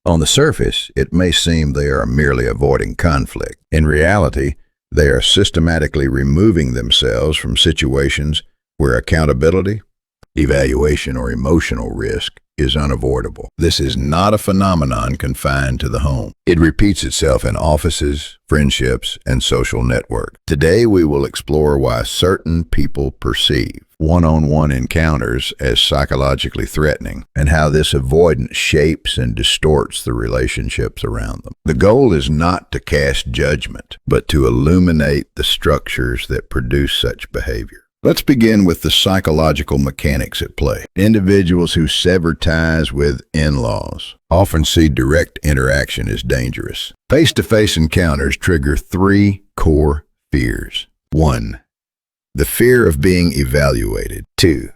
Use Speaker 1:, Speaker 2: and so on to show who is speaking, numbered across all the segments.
Speaker 1: On the surface, it may seem they are merely avoiding conflict. In reality, they are systematically removing themselves from situations where accountability, evaluation, or emotional risk is unavoidable. This is not a phenomenon confined to the home. It repeats itself in offices, friendships, and social networks. Today, we will explore why certain people perceive one-on-one encounters as psychologically threatening, and how this avoidance shapes and distorts the relationships around them. The goal is not to cast judgment, but to illuminate the structures that produce such behavior. Let's begin with the psychological mechanics at play. Individuals who sever ties with in-laws often see direct interaction as dangerous. Face-to-face encounters trigger 3 core fears. 1. The fear of being evaluated. 2.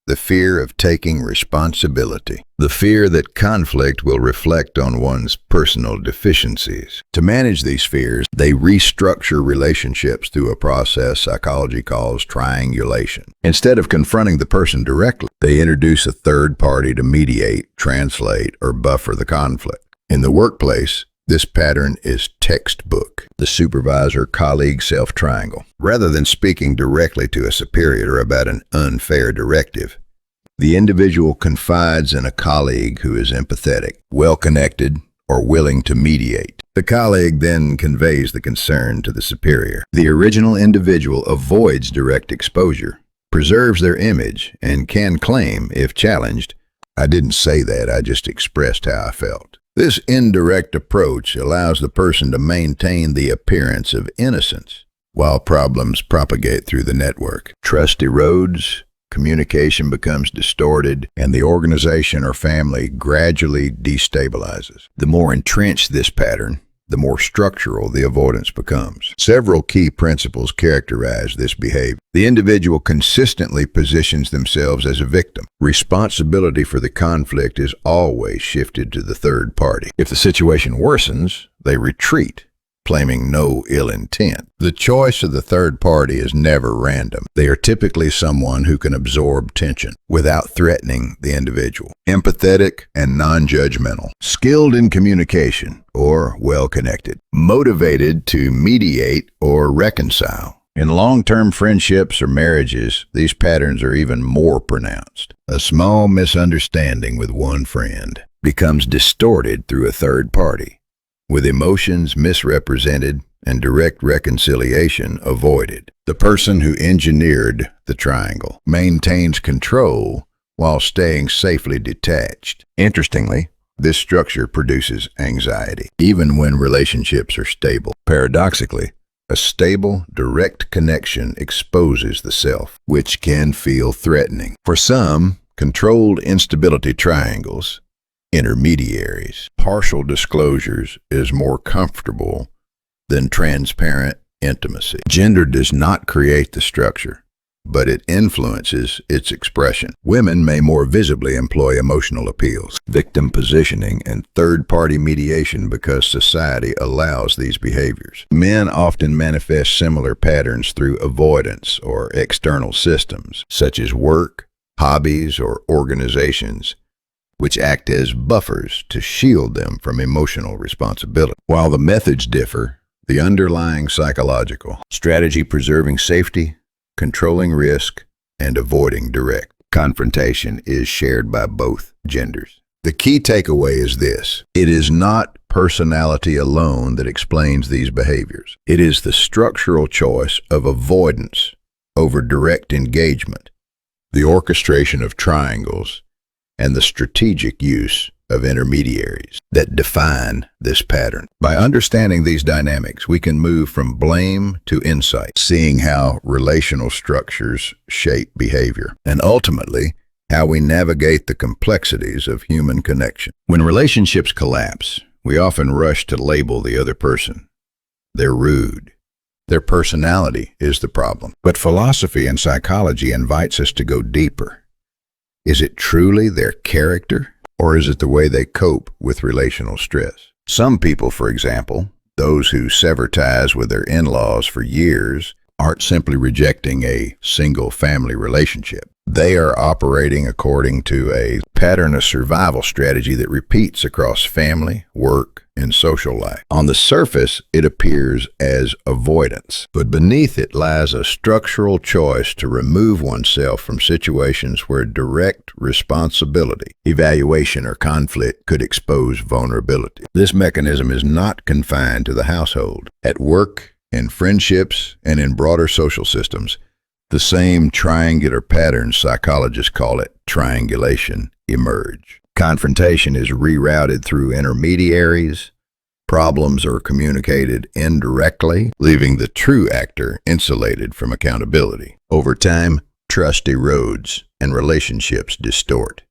Speaker 1: The fear of taking responsibility. The fear that conflict will reflect on one's personal deficiencies. To manage these fears, they restructure relationships through a process psychology calls triangulation. Instead of confronting the person directly, they introduce a third party to mediate, translate, or buffer the conflict. In the workplace, this pattern is textbook, the supervisor-colleague self-triangle. Rather than speaking directly to a superior about an unfair directive, the individual confides in a colleague who is empathetic, well-connected, or willing to mediate. The colleague then conveys the concern to the superior. The original individual avoids direct exposure, preserves their image, and can claim, if challenged, "I didn't say that, I just expressed how I felt." This indirect approach allows the person to maintain the appearance of innocence while problems propagate through the network. Trust erodes, communication becomes distorted, and the organization or family gradually destabilizes. The more entrenched this pattern, the more structural the avoidance becomes. Several key principles characterize this behavior. The individual consistently positions themselves as a victim. Responsibility for the conflict is always shifted to the third party. If the situation worsens, they retreat, claiming no ill intent. The choice of the third party is never random. They are typically someone who can absorb tension without threatening the individual. Empathetic and non-judgmental. Skilled in communication or well-connected. Motivated to mediate or reconcile. In long-term friendships or marriages, these patterns are even more pronounced. A small misunderstanding with one friend becomes distorted through a third party, with emotions misrepresented and direct reconciliation avoided. The person who engineered the triangle maintains control while staying safely detached. Interestingly, this structure produces anxiety, even when relationships are stable. Paradoxically, a stable, direct connection exposes the self, which can feel threatening. For some, controlled instability triangles, intermediaries, partial disclosures is more comfortable than transparent intimacy. Gender does not create the structure, but it influences its expression. Women may more visibly employ emotional appeals, victim positioning, and third-party mediation because society allows these behaviors. Men often manifest similar patterns through avoidance or external systems, such as work, hobbies, or organizations, which act as buffers to shield them from emotional responsibility. While the methods differ, the underlying psychological strategy preserving safety, controlling risk, and avoiding direct confrontation is shared by both genders. The key takeaway is this: it is not personality alone that explains these behaviors. It is the structural choice of avoidance over direct engagement, the orchestration of triangles, and the strategic use of intermediaries that define this pattern. By understanding these dynamics, we can move from blame to insight, seeing how relational structures shape behavior, and ultimately, how we navigate the complexities of human connection. When relationships collapse, we often rush to label the other person. They're rude. Their personality is the problem. But philosophy and psychology invites us to go deeper. Is it truly their character, or is it the way they cope with relational stress? Some people, for example, those who sever ties with their in-laws for years, aren't simply rejecting a single family relationship. They are operating according to a pattern of survival strategy that repeats across family, work, and social life. On the surface, it appears as avoidance, but beneath it lies a structural choice to remove oneself from situations where direct responsibility, evaluation, or conflict could expose vulnerability. This mechanism is not confined to the household. At work, in friendships, and in broader social systems, the same triangular patterns, psychologists call it triangulation, emerge. Confrontation is rerouted through intermediaries. Problems are communicated indirectly, leaving the true actor insulated from accountability. Over time, trust erodes and relationships distort,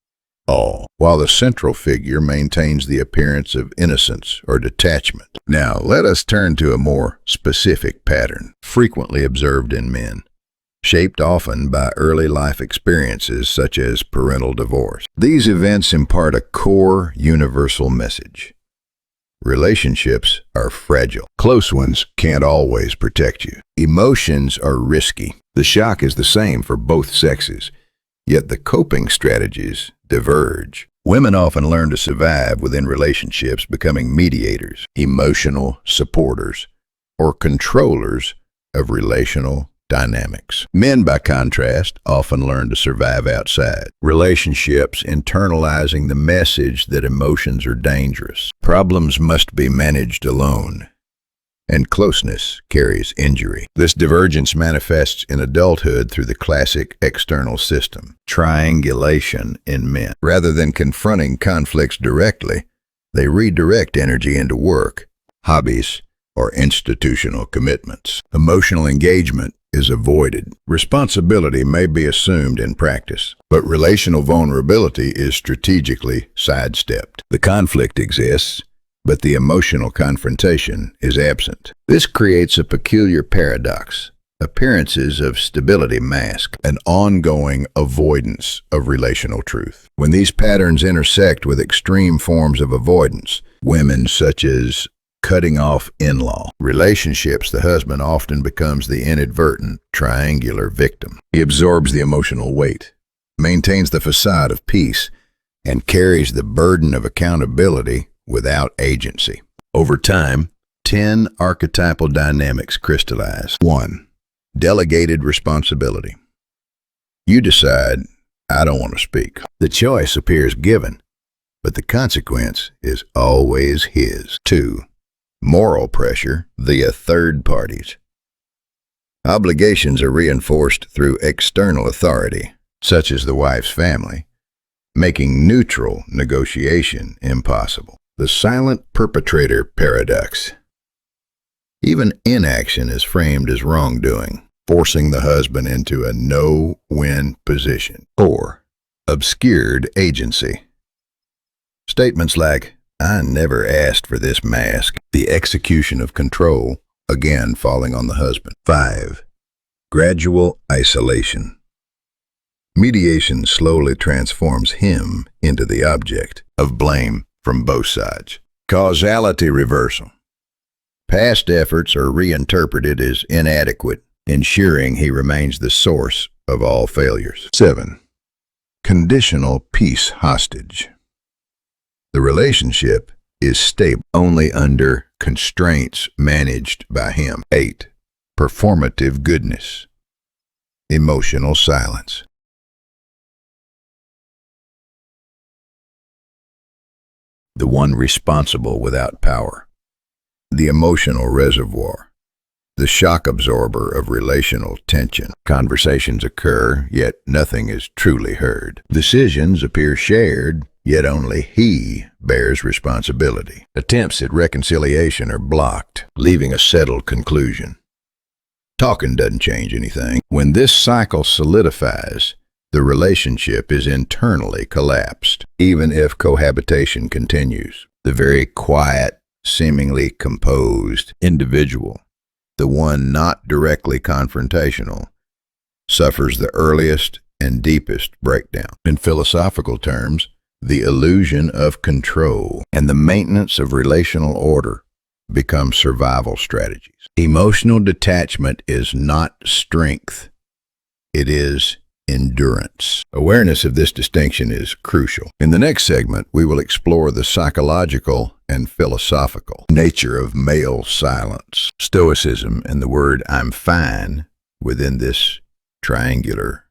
Speaker 1: all while the central figure maintains the appearance of innocence or detachment. Now, let us turn to a more specific pattern, frequently observed in men, shaped often by early life experiences such as parental divorce. These events impart a core universal message. Relationships are fragile. Close ones can't always protect you. Emotions are risky. The shock is the same for both sexes, yet the coping strategies diverge. Women often learn to survive within relationships, becoming mediators, emotional supporters, or controllers of relational dynamics. Men, by contrast, often learn to survive outside relationships, internalizing the message that emotions are dangerous. Problems must be managed alone, and closeness carries injury. This divergence manifests in adulthood through the classic external system, triangulation in men. Rather than confronting conflicts directly, they redirect energy into work, hobbies, or institutional commitments. Emotional engagement is avoided. Responsibility may be assumed in practice, but relational vulnerability is strategically sidestepped. The conflict exists, but the emotional confrontation is absent. This creates a peculiar paradox. Appearances of stability mask an ongoing avoidance of relational truth. When these patterns intersect with extreme forms of avoidance, women such as cutting off in-law relationships, the husband often becomes the inadvertent triangular victim. He absorbs the emotional weight, maintains the facade of peace, and carries the burden of accountability without agency. Over time, 10 archetypal dynamics crystallize. 1. Delegated responsibility. You decide, I don't want to speak. The choice appears given, but the consequence is always his. 2. Moral pressure via third parties. Obligations are reinforced through external authority, such as the wife's family, making neutral negotiation impossible. The silent perpetrator paradox. Even inaction is framed as wrongdoing, forcing the husband into a no-win position. 4. Obscured agency. Statements like, I never asked for this mask. The execution of control, again falling on the husband. 5. Gradual isolation. Mediation slowly transforms him into the object of blame from both sides. Causality reversal. Past efforts are reinterpreted as inadequate, ensuring he remains the source of all failures. 7. Conditional peace hostage. The relationship is stable only under constraints managed by him. 8. Performative goodness. Emotional silence. The one responsible without power. The emotional reservoir. The shock absorber of relational tension. Conversations occur, yet nothing is truly heard. Decisions appear shared, yet only he bears responsibility. Attempts at reconciliation are blocked, leaving a settled conclusion. Talking doesn't change anything. When this cycle solidifies, the relationship is internally collapsed, even if cohabitation continues. The very quiet, seemingly composed individual, the one not directly confrontational, suffers the earliest and deepest breakdown. In philosophical terms, the illusion of control and the maintenance of relational order become survival strategies. Emotional detachment is not strength, it is endurance. Awareness of this distinction is crucial. In the next segment, we will explore the psychological and philosophical nature of male silence, stoicism, and the word "I'm fine" within this triangular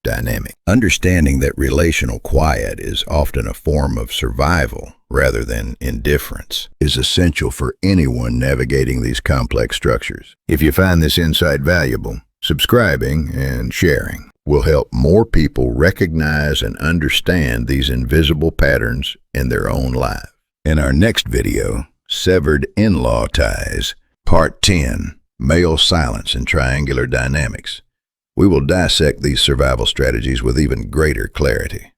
Speaker 1: dynamic. Understanding that relational quiet is often a form of survival rather than indifference is essential for anyone navigating these complex structures. If you find this insight valuable, subscribing and sharing will help more people recognize and understand these invisible patterns in their own lives. In our next video, Severed In-Law Ties, Part 10, Male Silence and Triangular Dynamics, we will dissect these survival strategies with even greater clarity.